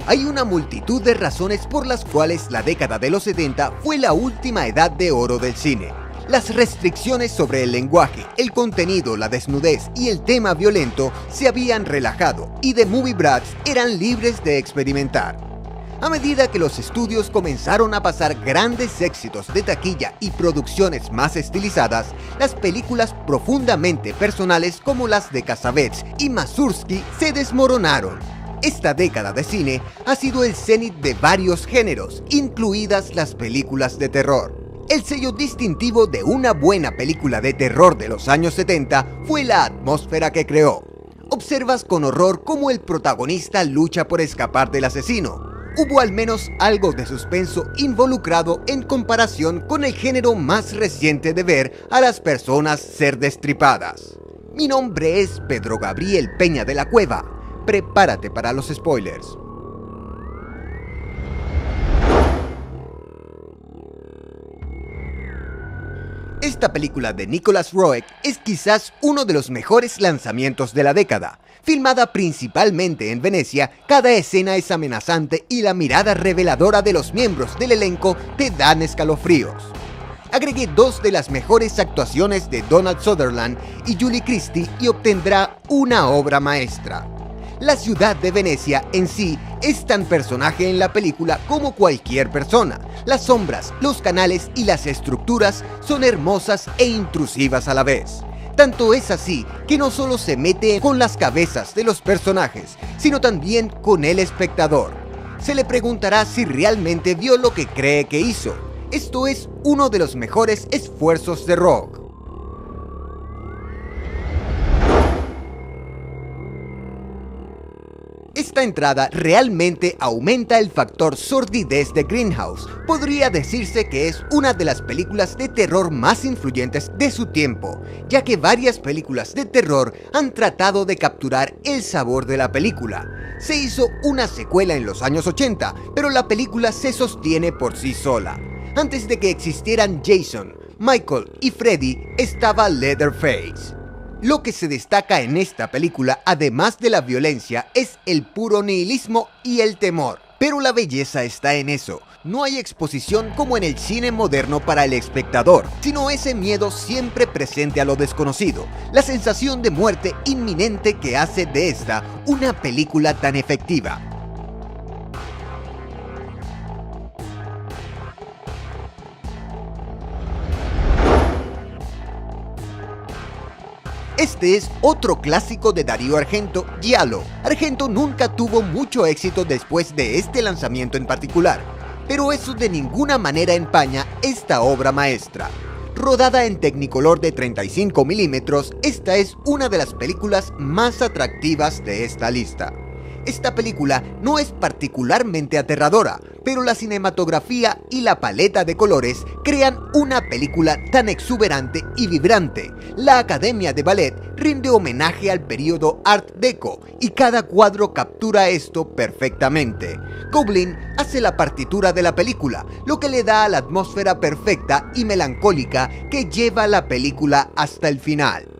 Hay una multitud de razones por las cuales la década de los 70 fue la última edad de oro del cine. Las restricciones sobre el lenguaje, el contenido, la desnudez y el tema violento se habían relajado y The Movie Brats eran libres de experimentar. A medida que los estudios comenzaron a pasar grandes éxitos de taquilla y producciones más estilizadas, las películas profundamente personales como las de Cassavetes y Mazursky se desmoronaron. Esta década de cine ha sido el cenit de varios géneros, incluidas las películas de terror. El sello distintivo de una buena película de terror de los años 70 fue la atmósfera que creó. Observas con horror cómo el protagonista lucha por escapar del asesino. Hubo al menos algo de suspenso involucrado en comparación con el género más reciente de ver a las personas ser destripadas. Mi nombre es Pedro Gabriel Peña de la Cueva. Prepárate para los spoilers. Esta película de Nicholas Roeg es quizás uno de los mejores lanzamientos de la década. Filmada principalmente en Venecia, cada escena es amenazante y la mirada reveladora de los miembros del elenco te dan escalofríos. Agregué 2 de las mejores actuaciones de Donald Sutherland y Julie Christie y obtendrá una obra maestra. La ciudad de Venecia en sí es tan personaje en la película como cualquier persona. Las sombras, los canales y las estructuras son hermosas e intrusivas a la vez. Tanto es así que no solo se mete con las cabezas de los personajes, sino también con el espectador. Se le preguntará si realmente vio lo que cree que hizo. Esto es uno de los mejores esfuerzos de Roeg. Esta entrada realmente aumenta el factor sordidez de Grindhouse. Podría decirse que es una de las películas de terror más influyentes de su tiempo, ya que varias películas de terror han tratado de capturar el sabor de la película. Se hizo una secuela en los años 80, pero la película se sostiene por sí sola. Antes de que existieran Jason, Michael y Freddy, estaba Leatherface. Lo que se destaca en esta película, además de la violencia, es el puro nihilismo y el temor. Pero la belleza está en eso. No hay exposición como en el cine moderno para el espectador, sino ese miedo siempre presente a lo desconocido, la sensación de muerte inminente que hace de esta una película tan efectiva. Este es otro clásico de Dario Argento, Giallo. Argento nunca tuvo mucho éxito después de este lanzamiento en particular, pero eso de ninguna manera empaña esta obra maestra. Rodada en Technicolor de 35 milímetros, esta es una de las películas más atractivas de esta lista. Esta película no es particularmente aterradora, pero la cinematografía y la paleta de colores crean una película tan exuberante y vibrante. La Academia de Ballet rinde homenaje al periodo Art Deco y cada cuadro captura esto perfectamente. Goblin hace la partitura de la película, lo que le da la atmósfera perfecta y melancólica que lleva la película hasta el final.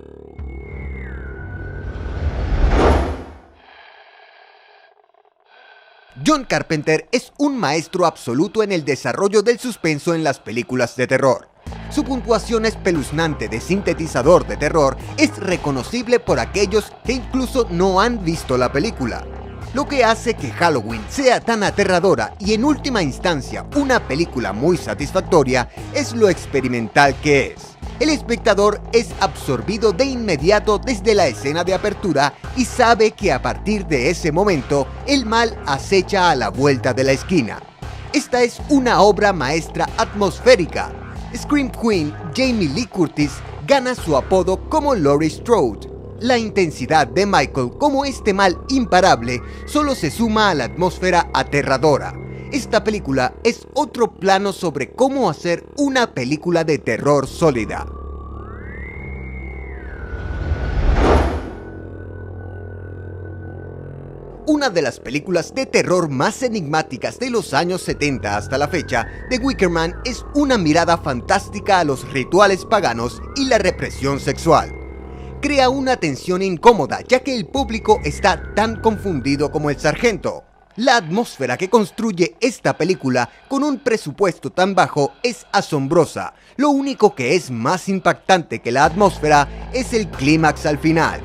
John Carpenter es un maestro absoluto en el desarrollo del suspenso en las películas de terror. Su puntuación espeluznante de sintetizador de terror es reconocible por aquellos que incluso no han visto la película. Lo que hace que Halloween sea tan aterradora y en última instancia una película muy satisfactoria es lo experimental que es. El espectador es absorbido de inmediato desde la escena de apertura y sabe que a partir de ese momento el mal acecha a la vuelta de la esquina. Esta es una obra maestra atmosférica. Scream Queen Jamie Lee Curtis gana su apodo como Laurie Strode. La intensidad de Michael como este mal imparable solo se suma a la atmósfera aterradora. Esta película es otro plano sobre cómo hacer una película de terror sólida. Una de las películas de terror más enigmáticas de los años 70 hasta la fecha, The Wicker Man es una mirada fantástica a los rituales paganos y la represión sexual. Crea una tensión incómoda ya que el público está tan confundido como el sargento. La atmósfera que construye esta película con un presupuesto tan bajo es asombrosa. Lo único que es más impactante que la atmósfera es el clímax al final.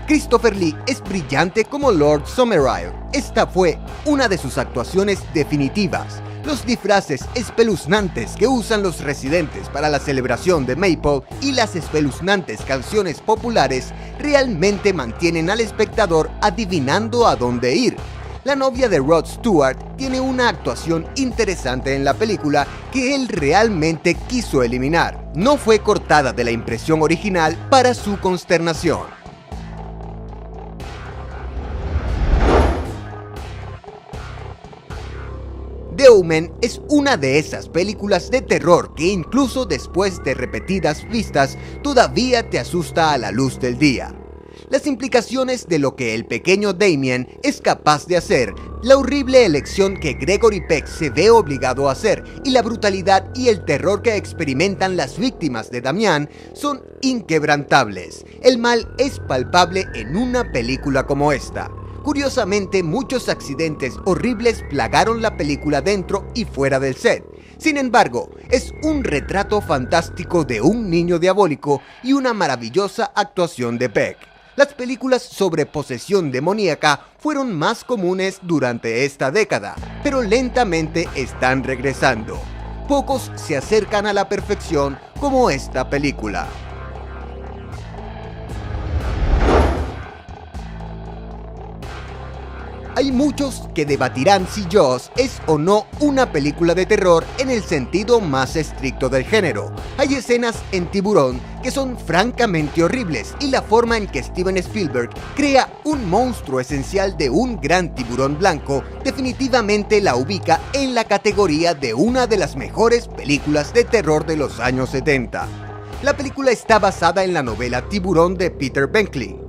Christopher Lee es brillante como Lord Summerisle. Esta fue una de sus actuaciones definitivas. Los disfraces espeluznantes que usan los residentes para la celebración de Maypole y las espeluznantes canciones populares realmente mantienen al espectador adivinando a dónde ir. La novia de Rod Stewart tiene una actuación interesante en la película que él realmente quiso eliminar. No fue cortada de la impresión original para su consternación. The Omen es una de esas películas de terror que incluso después de repetidas vistas todavía te asusta a la luz del día. Las implicaciones de lo que el pequeño Damien es capaz de hacer, la horrible elección que Gregory Peck se ve obligado a hacer y la brutalidad y el terror que experimentan las víctimas de Damian son inquebrantables. El mal es palpable en una película como esta. Curiosamente, muchos accidentes horribles plagaron la película dentro y fuera del set. Sin embargo, es un retrato fantástico de un niño diabólico y una maravillosa actuación de Peck. Las películas sobre posesión demoníaca fueron más comunes durante esta década, pero lentamente están regresando. Pocos se acercan a la perfección como esta película. Hay muchos que debatirán si Jaws es o no una película de terror en el sentido más estricto del género. Hay escenas en Tiburón que son francamente horribles y la forma en que Steven Spielberg crea un monstruo esencial de un gran tiburón blanco definitivamente la ubica en la categoría de una de las mejores películas de terror de los años 70. La película está basada en la novela Tiburón de Peter Benchley.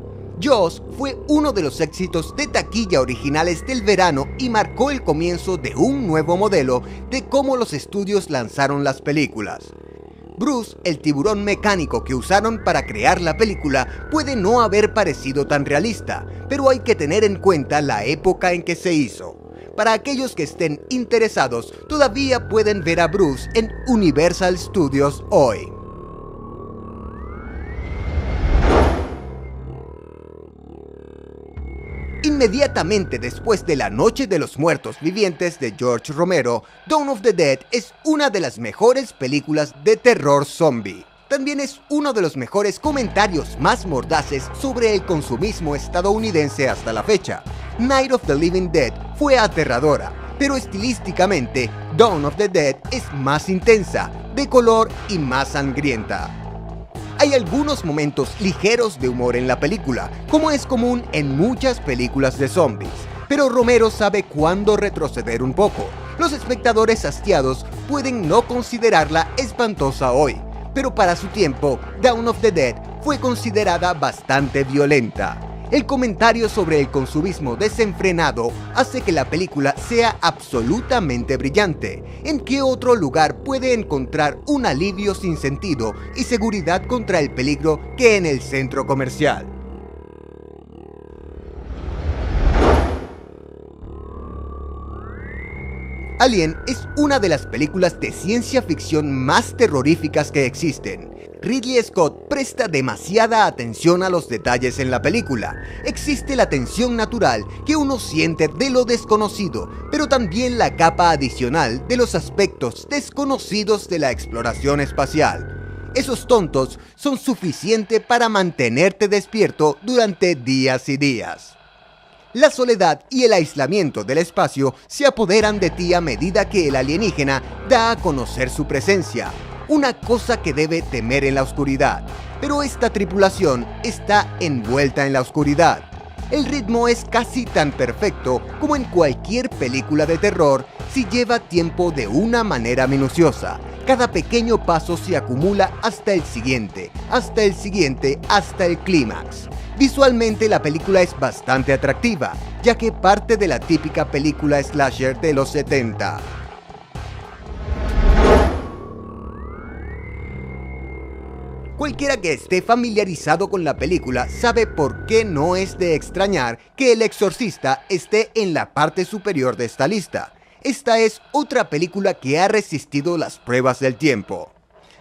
Jaws fue uno de los éxitos de taquilla originales del verano y marcó el comienzo de un nuevo modelo de cómo los estudios lanzaron las películas. Bruce, el tiburón mecánico que usaron para crear la película, puede no haber parecido tan realista, pero hay que tener en cuenta la época en que se hizo. Para aquellos que estén interesados, todavía pueden ver a Bruce en Universal Studios hoy. Inmediatamente después de La Noche de los Muertos Vivientes de George Romero, Dawn of the Dead es una de las mejores películas de terror zombie. También es uno de los mejores comentarios más mordaces sobre el consumismo estadounidense hasta la fecha. Night of the Living Dead fue aterradora, pero estilísticamente Dawn of the Dead es más intensa, de color y más sangrienta. Hay algunos momentos ligeros de humor en la película, como es común en muchas películas de zombies, pero Romero sabe cuándo retroceder un poco. Los espectadores hastiados pueden no considerarla espantosa hoy, pero para su tiempo, Dawn of the Dead fue considerada bastante violenta. El comentario sobre el consumismo desenfrenado hace que la película sea absolutamente brillante. ¿En qué otro lugar puede encontrar un alivio sin sentido y seguridad contra el peligro que en el centro comercial? Alien es una de las películas de ciencia ficción más terroríficas que existen. Ridley Scott presta demasiada atención a los detalles en la película. Existe la tensión natural que uno siente de lo desconocido, pero también la capa adicional de los aspectos desconocidos de la exploración espacial. Esos tontos son suficientes para mantenerte despierto durante días y días. La soledad y el aislamiento del espacio se apoderan de ti a medida que el alienígena da a conocer su presencia, una cosa que debe temer en la oscuridad. Pero esta tripulación está envuelta en la oscuridad. El ritmo es casi tan perfecto como en cualquier película de terror si lleva tiempo de una manera minuciosa. Cada pequeño paso se acumula hasta el siguiente, hasta el clímax. Visualmente la película es bastante atractiva, ya que parte de la típica película slasher de los 70. Cualquiera que esté familiarizado con la película sabe por qué no es de extrañar que El Exorcista esté en la parte superior de esta lista. Esta es otra película que ha resistido las pruebas del tiempo.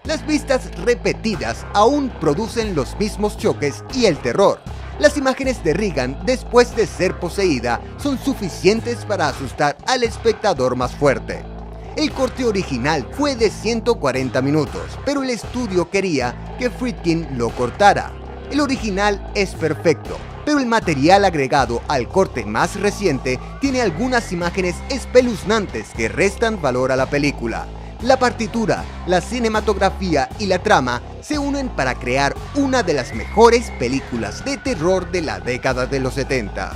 Las vistas repetidas aún producen los mismos choques y el terror. Las imágenes de Regan después de ser poseída son suficientes para asustar al espectador más fuerte. El corte original fue de 140 minutos, pero el estudio quería que Friedkin lo cortara. El original es perfecto, pero el material agregado al corte más reciente tiene algunas imágenes espeluznantes que restan valor a la película. La partitura, la cinematografía y la trama se unen para crear una de las mejores películas de terror de la década de los 70.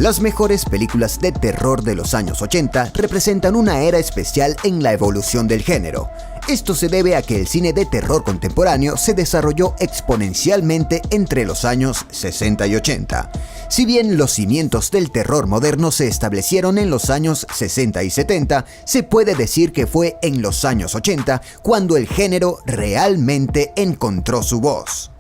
Las mejores películas de terror de los años 80 representan una era especial en la evolución del género. Esto se debe a que el cine de terror contemporáneo se desarrolló exponencialmente entre los años 60 y 80. Si bien los cimientos del terror moderno se establecieron en los años 60 y 70, se puede decir que fue en los años 80 cuando el género realmente encontró su voz.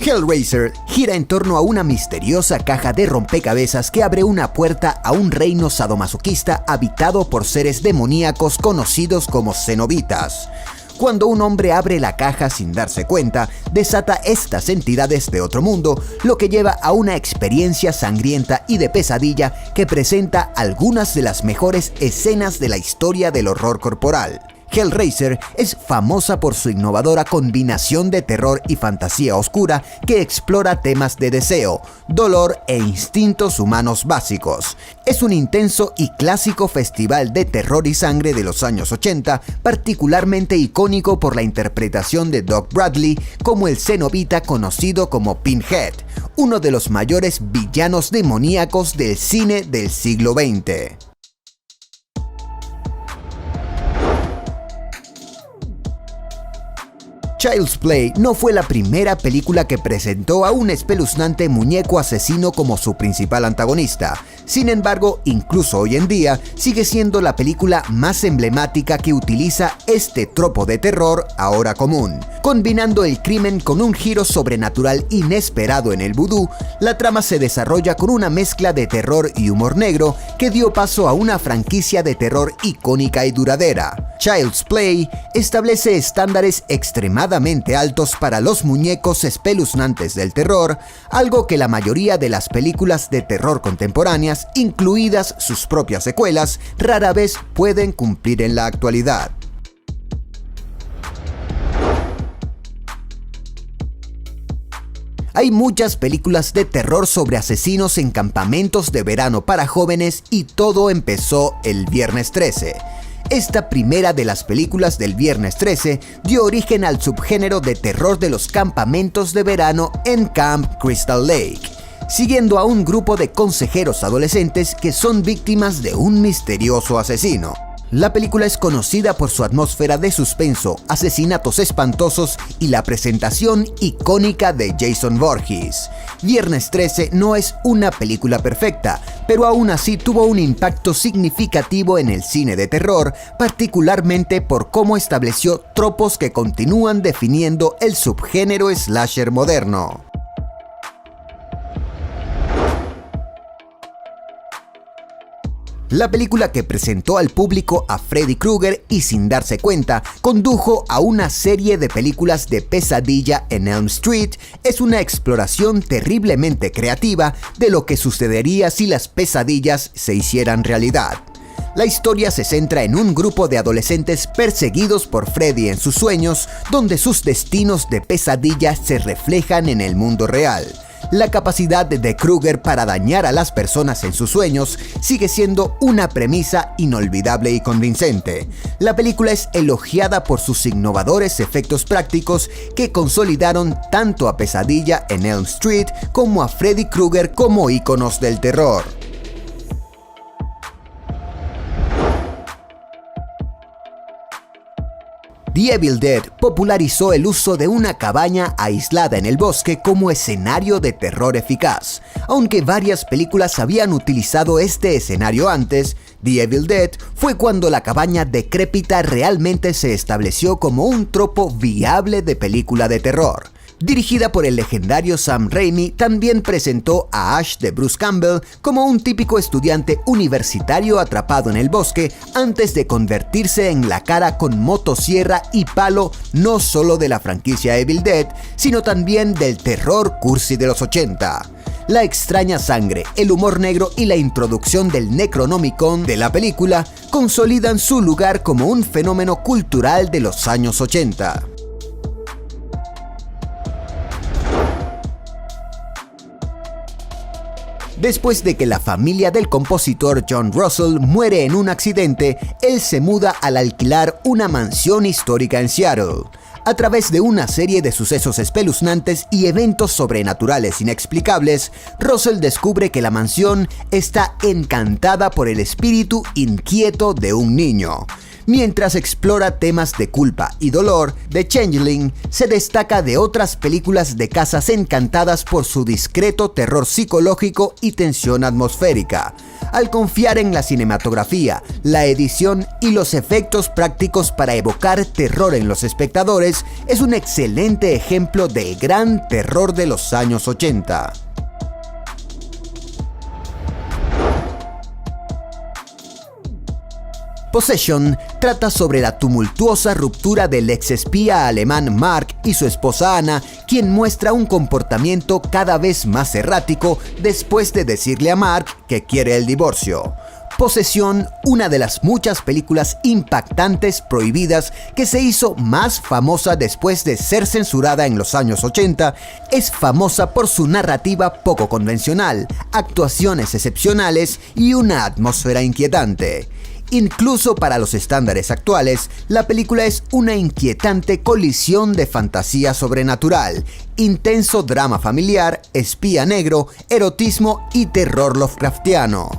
Hellraiser gira en torno a una misteriosa caja de rompecabezas que abre una puerta a un reino sadomasoquista habitado por seres demoníacos conocidos como cenobitas. Cuando un hombre abre la caja sin darse cuenta, desata estas entidades de otro mundo, lo que lleva a una experiencia sangrienta y de pesadilla que presenta algunas de las mejores escenas de la historia del horror corporal. Hellraiser es famosa por su innovadora combinación de terror y fantasía oscura que explora temas de deseo, dolor e instintos humanos básicos. Es un intenso y clásico festival de terror y sangre de los años 80, particularmente icónico por la interpretación de Doug Bradley como el cenobita conocido como Pinhead, uno de los mayores villanos demoníacos del cine del siglo XX. Child's Play no fue la primera película que presentó a un espeluznante muñeco asesino como su principal antagonista. Sin embargo, incluso hoy en día, sigue siendo la película más emblemática que utiliza este tropo de terror ahora común. Combinando el crimen con un giro sobrenatural inesperado en el vudú, la trama se desarrolla con una mezcla de terror y humor negro que dio paso a una franquicia de terror icónica y duradera. Child's Play establece estándares extremadamente altos para los muñecos espeluznantes del terror, algo que la mayoría de las películas de terror contemporáneas, incluidas sus propias secuelas, rara vez pueden cumplir en la actualidad. Hay muchas películas de terror sobre asesinos en campamentos de verano para jóvenes y todo empezó el Viernes 13. Esta primera de las películas del Viernes 13 dio origen al subgénero de terror de los campamentos de verano en Camp Crystal Lake, siguiendo a un grupo de consejeros adolescentes que son víctimas de un misterioso asesino. La película es conocida por su atmósfera de suspenso, asesinatos espantosos y la presentación icónica de Jason Voorhees. Viernes 13 no es una película perfecta, pero aún así tuvo un impacto significativo en el cine de terror, particularmente por cómo estableció tropos que continúan definiendo el subgénero slasher moderno. La película que presentó al público a Freddy Krueger y sin darse cuenta, condujo a una serie de películas de pesadilla en Elm Street, es una exploración terriblemente creativa de lo que sucedería si las pesadillas se hicieran realidad. La historia se centra en un grupo de adolescentes perseguidos por Freddy en sus sueños, donde sus destinos de pesadilla se reflejan en el mundo real. La capacidad de Krueger para dañar a las personas en sus sueños sigue siendo una premisa inolvidable y convincente. La película es elogiada por sus innovadores efectos prácticos que consolidaron tanto a Pesadilla en Elm Street como a Freddy Krueger como íconos del terror. The Evil Dead popularizó el uso de una cabaña aislada en el bosque como escenario de terror eficaz. Aunque varias películas habían utilizado este escenario antes, The Evil Dead fue cuando la cabaña decrépita realmente se estableció como un tropo viable de película de terror. Dirigida por el legendario Sam Raimi, también presentó a Ash de Bruce Campbell como un típico estudiante universitario atrapado en el bosque antes de convertirse en la cara con motosierra y palo no solo de la franquicia Evil Dead, sino también del terror cursi de los 80. La extraña sangre, el humor negro y la introducción del Necronomicon de la película consolidan su lugar como un fenómeno cultural de los años 80. Después de que la familia del compositor John Russell muere en un accidente, él se muda al alquilar una mansión histórica en Seattle. A través de una serie de sucesos espeluznantes y eventos sobrenaturales inexplicables, Russell descubre que la mansión está encantada por el espíritu inquieto de un niño. Mientras explora temas de culpa y dolor, The Changeling se destaca de otras películas de casas encantadas por su discreto terror psicológico y tensión atmosférica. Al confiar en la cinematografía, la edición y los efectos prácticos para evocar terror en los espectadores, es un excelente ejemplo del gran terror de los años 80. Possession trata sobre la tumultuosa ruptura del exespía alemán Mark y su esposa Anna, quien muestra un comportamiento cada vez más errático después de decirle a Mark que quiere el divorcio. Possession, una de las muchas películas impactantes prohibidas que se hizo más famosa después de ser censurada en los años 80, es famosa por su narrativa poco convencional, actuaciones excepcionales y una atmósfera inquietante. Incluso para los estándares actuales, la película es una inquietante colisión de fantasía sobrenatural, intenso drama familiar, espía negro, erotismo y terror Lovecraftiano.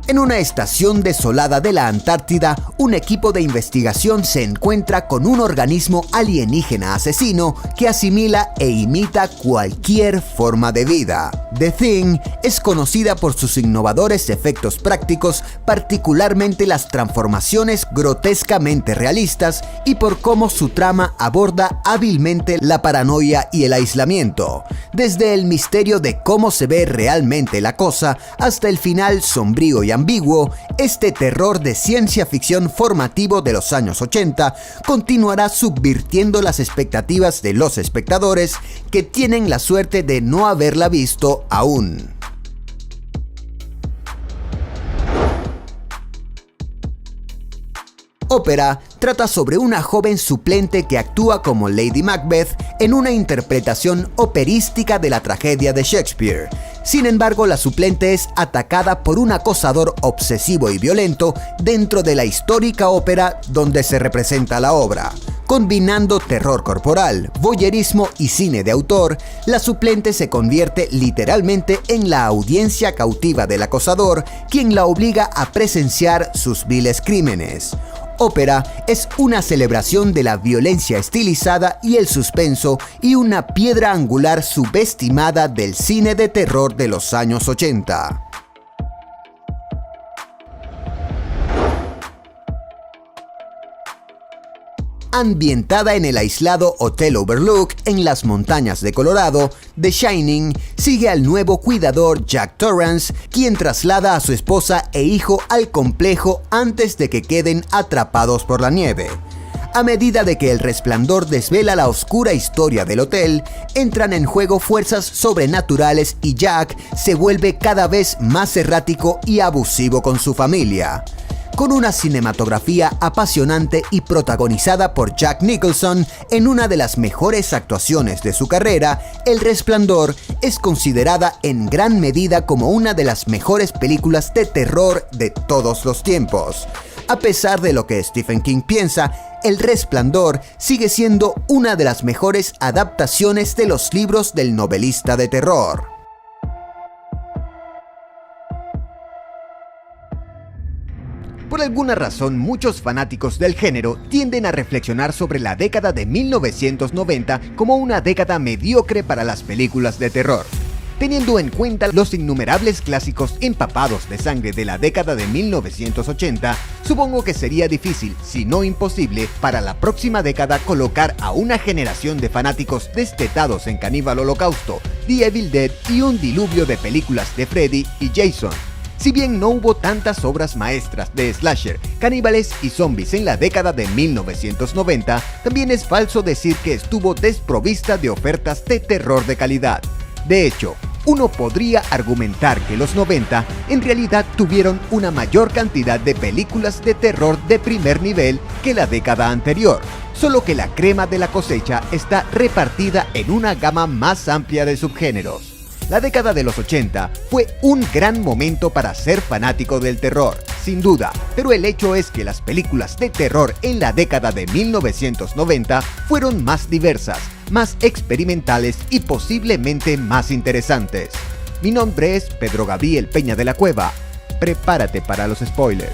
En una estación desolada de la Antártida, un equipo de investigación se encuentra con un organismo alienígena asesino que asimila e imita cualquier forma de vida. The Thing es conocida por sus innovadores efectos prácticos, particularmente las transformaciones grotescamente realistas, y por cómo su trama aborda hábilmente la paranoia y el aislamiento, desde el misterio de cómo se ve realmente la cosa hasta el final sombrío y ambiguo. Este terror de ciencia ficción formativo de los años 80 continuará subvirtiendo las expectativas de los espectadores que tienen la suerte de no haberla visto aún. Ópera trata sobre una joven suplente que actúa como Lady Macbeth en una interpretación operística de la tragedia de Shakespeare. Sin embargo, la suplente es atacada por un acosador obsesivo y violento dentro de la histórica ópera donde se representa la obra. Combinando terror corporal, voyeurismo y cine de autor, la suplente se convierte literalmente en la audiencia cautiva del acosador, quien la obliga a presenciar sus viles crímenes. Ópera es una celebración de la violencia estilizada y el suspenso, y una piedra angular subestimada del cine de terror de los años 80. Ambientada en el aislado Hotel Overlook en las montañas de Colorado, The Shining sigue al nuevo cuidador Jack Torrance, quien traslada a su esposa e hijo al complejo antes de que queden atrapados por la nieve. A medida de que El Resplandor desvela la oscura historia del hotel, entran en juego fuerzas sobrenaturales y Jack se vuelve cada vez más errático y abusivo con su familia. Con una cinematografía apasionante y protagonizada por Jack Nicholson en una de las mejores actuaciones de su carrera, El Resplandor es considerada en gran medida como una de las mejores películas de terror de todos los tiempos. A pesar de lo que Stephen King piensa, El Resplandor sigue siendo una de las mejores adaptaciones de los libros del novelista de terror. Por alguna razón, muchos fanáticos del género tienden a reflexionar sobre la década de 1990 como una década mediocre para las películas de terror. Teniendo en cuenta los innumerables clásicos empapados de sangre de la década de 1980, supongo que sería difícil, si no imposible, para la próxima década colocar a una generación de fanáticos destetados en Caníbal Holocausto, The Evil Dead y un diluvio de películas de Freddy y Jason. Si bien no hubo tantas obras maestras de slasher, caníbales y zombies en la década de 1990, también es falso decir que estuvo desprovista de ofertas de terror de calidad. De hecho, uno podría argumentar que los 90 en realidad tuvieron una mayor cantidad de películas de terror de primer nivel que la década anterior, solo que la crema de la cosecha está repartida en una gama más amplia de subgéneros. La década de los 80 fue un gran momento para ser fanático del terror, sin duda, pero el hecho es que las películas de terror en la década de 1990 fueron más diversas, más experimentales y posiblemente más interesantes. Mi nombre es Pedro Gabriel Peña de la Cueva. Prepárate para los spoilers.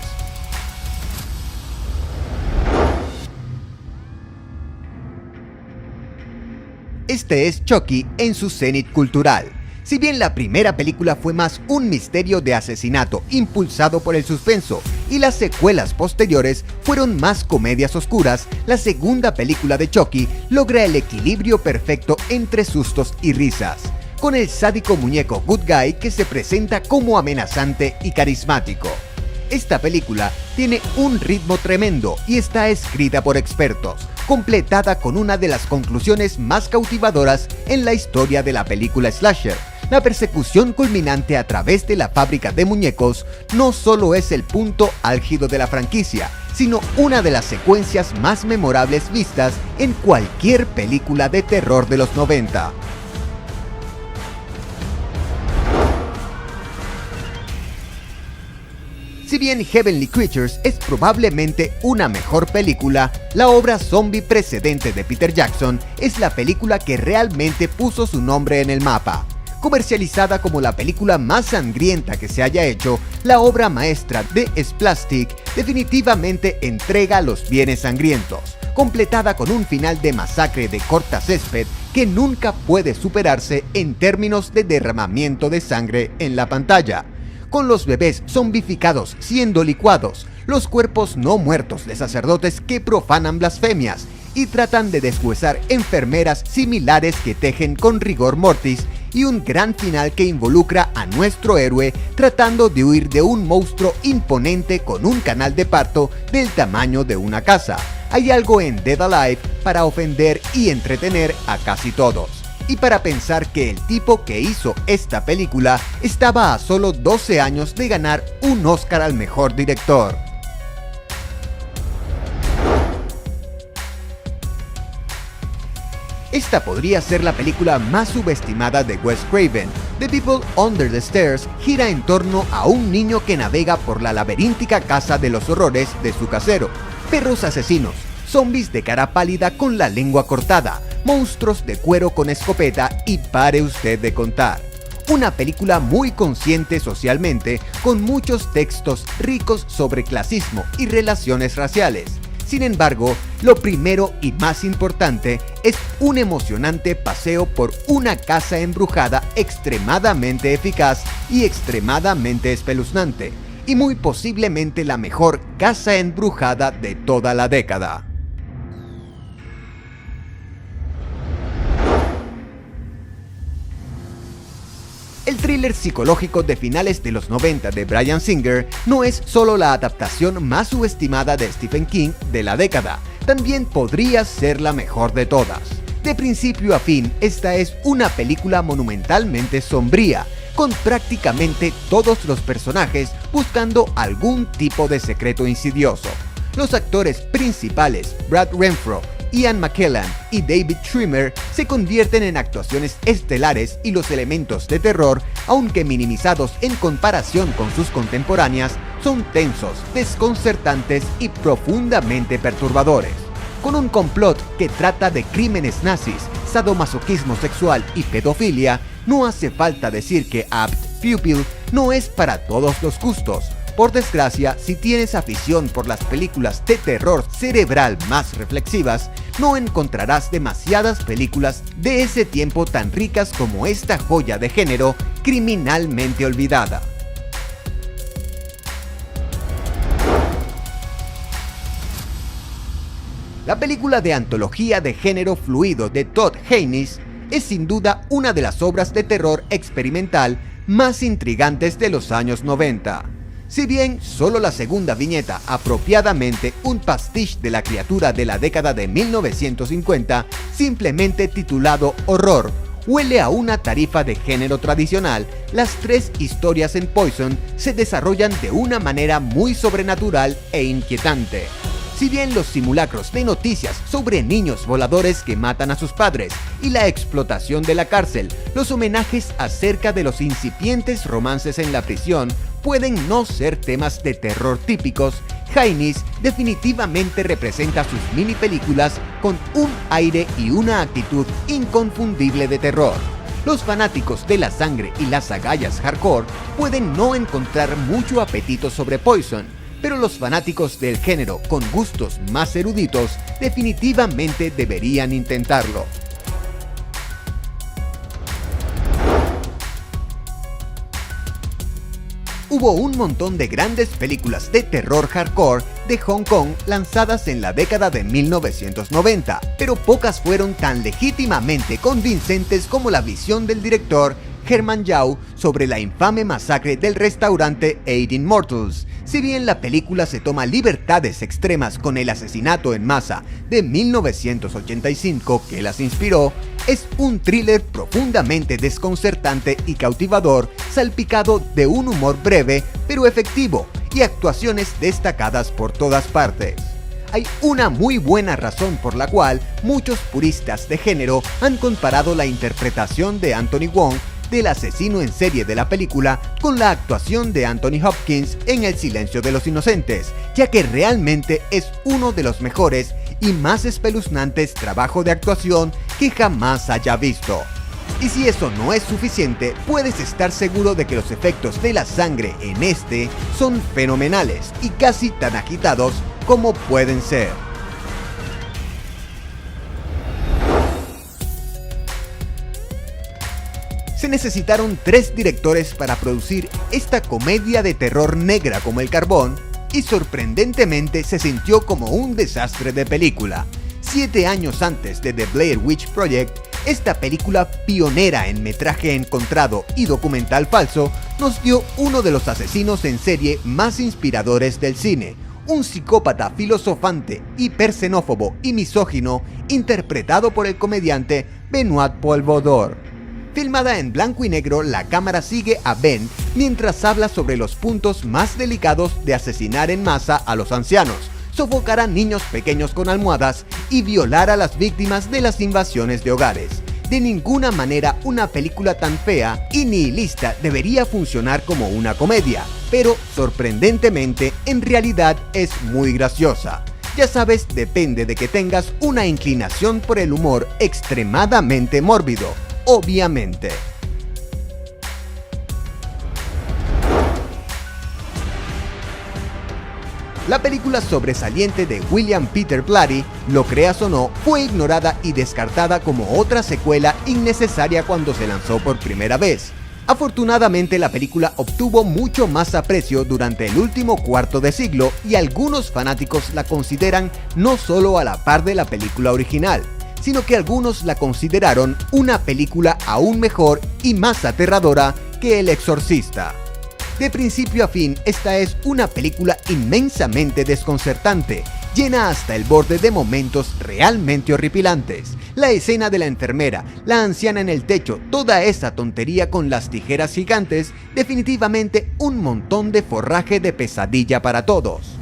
Este es Chucky en su cenit cultural. Si bien la primera película fue más un misterio de asesinato impulsado por el suspenso y las secuelas posteriores fueron más comedias oscuras, la segunda película de Chucky logra el equilibrio perfecto entre sustos y risas, con el sádico muñeco Good Guy que se presenta como amenazante y carismático. Esta película tiene un ritmo tremendo y está escrita por expertos, completada con una de las conclusiones más cautivadoras en la historia de la película slasher. La persecución culminante a través de la fábrica de muñecos no solo es el punto álgido de la franquicia, sino una de las secuencias más memorables vistas en cualquier película de terror de los 90. Si bien Heavenly Creatures es probablemente una mejor película, la obra zombie precedente de Peter Jackson es la película que realmente puso su nombre en el mapa. Comercializada como la película más sangrienta que se haya hecho, la obra maestra de Splastic definitivamente entrega los bienes sangrientos, completada con un final de masacre de corta césped que nunca puede superarse en términos de derramamiento de sangre en la pantalla. Con los bebés zombificados siendo licuados, los cuerpos no muertos de sacerdotes que profanan blasfemias y tratan de deshuesar enfermeras similares que tejen con rigor mortis, y un gran final que involucra a nuestro héroe tratando de huir de un monstruo imponente con un canal de parto del tamaño de una casa. Hay algo en Dead Alive para ofender y entretener a casi todos, y para pensar que el tipo que hizo esta película estaba a solo 12 años de ganar un Oscar al mejor director. Esta podría ser la película más subestimada de Wes Craven. The People Under the Stairs gira en torno a un niño que navega por la laberíntica casa de los horrores de su casero. Perros asesinos, zombies de cara pálida con la lengua cortada, monstruos de cuero con escopeta y pare usted de contar. Una película muy consciente socialmente, con muchos textos ricos sobre clasismo y relaciones raciales. Sin embargo, lo primero y más importante es un emocionante paseo por una casa embrujada extremadamente eficaz y extremadamente espeluznante, y muy posiblemente la mejor casa embrujada de toda la década. El thriller psicológico de finales de los 90 de Bryan Singer no es solo la adaptación más subestimada de Stephen King de la década, también podría ser la mejor de todas. De principio a fin, esta es una película monumentalmente sombría, con prácticamente todos los personajes buscando algún tipo de secreto insidioso. Los actores principales, Brad Renfro, Ian McKellen y David Schwimmer, se convierten en actuaciones estelares, y los elementos de terror, aunque minimizados en comparación con sus contemporáneas, son tensos, desconcertantes y profundamente perturbadores. Con un complot que trata de crímenes nazis, sadomasoquismo sexual y pedofilia, no hace falta decir que Apt Pupil no es para todos los gustos. Por desgracia, si tienes afición por las películas de terror cerebral más reflexivas, no encontrarás demasiadas películas de ese tiempo tan ricas como esta joya de género criminalmente olvidada. La película de antología de género fluido de Todd Haynes es sin duda una de las obras de terror experimental más intrigantes de los años 90. Si bien solo la segunda viñeta, apropiadamente un pastiche de la criatura de la década de 1950, simplemente titulado Horror, huele a una tarifa de género tradicional, las tres historias en Poison se desarrollan de una manera muy sobrenatural e inquietante. Si bien los simulacros de noticias sobre niños voladores que matan a sus padres y la explotación de la cárcel, los homenajes acerca de los incipientes romances en la prisión pueden no ser temas de terror típicos, Haynes definitivamente representa sus mini películas con un aire y una actitud inconfundible de terror. Los fanáticos de la sangre y las agallas hardcore pueden no encontrar mucho apetito sobre Poison, pero los fanáticos del género con gustos más eruditos definitivamente deberían intentarlo. Hubo un montón de grandes películas de terror hardcore de Hong Kong lanzadas en la década de 1990, pero pocas fueron tan legítimamente convincentes como la visión del director Herman Yau sobre la infame masacre del restaurante 18 Mortals. Si bien la película se toma libertades extremas con el asesinato en masa de 1985 que las inspiró, es un thriller profundamente desconcertante y cautivador, salpicado de un humor breve pero efectivo y actuaciones destacadas por todas partes. Hay una muy buena razón por la cual muchos puristas de género han comparado la interpretación de Anthony Wong del asesino en serie de la película con la actuación de Anthony Hopkins en El silencio de los inocentes, ya que realmente es uno de los mejores y más espeluznantes trabajos de actuación que jamás haya visto. Y si eso no es suficiente, puedes estar seguro de que los efectos de la sangre en este son fenomenales y casi tan agitados como pueden ser. Se necesitaron 3 directores para producir esta comedia de terror negra como el carbón, y sorprendentemente se sintió como un desastre de película. 7 años antes de The Blair Witch Project, esta película pionera en metraje encontrado y documental falso nos dio uno de los asesinos en serie más inspiradores del cine, un psicópata filosofante, hiperxenófobo y misógino interpretado por el comediante Benoit Poelvoorde. Filmada en blanco y negro, la cámara sigue a Ben mientras habla sobre los puntos más delicados de asesinar en masa a los ancianos, sofocar a niños pequeños con almohadas y violar a las víctimas de las invasiones de hogares. De ninguna manera una película tan fea y nihilista debería funcionar como una comedia, pero sorprendentemente en realidad es muy graciosa. Ya sabes, depende de que tengas una inclinación por el humor extremadamente mórbido, obviamente. La película sobresaliente de William Peter Blatty, lo creas o no, fue ignorada y descartada como otra secuela innecesaria cuando se lanzó por primera vez. Afortunadamente, la película obtuvo mucho más aprecio durante el último cuarto de siglo y algunos fanáticos la consideran no solo a la par de la película original, sino que algunos la consideraron una película aún mejor y más aterradora que El Exorcista. De principio a fin, esta es una película inmensamente desconcertante, llena hasta el borde de momentos realmente horripilantes. La escena de la enfermera, la anciana en el techo, toda esa tontería con las tijeras gigantes, definitivamente un montón de forraje de pesadilla para todos.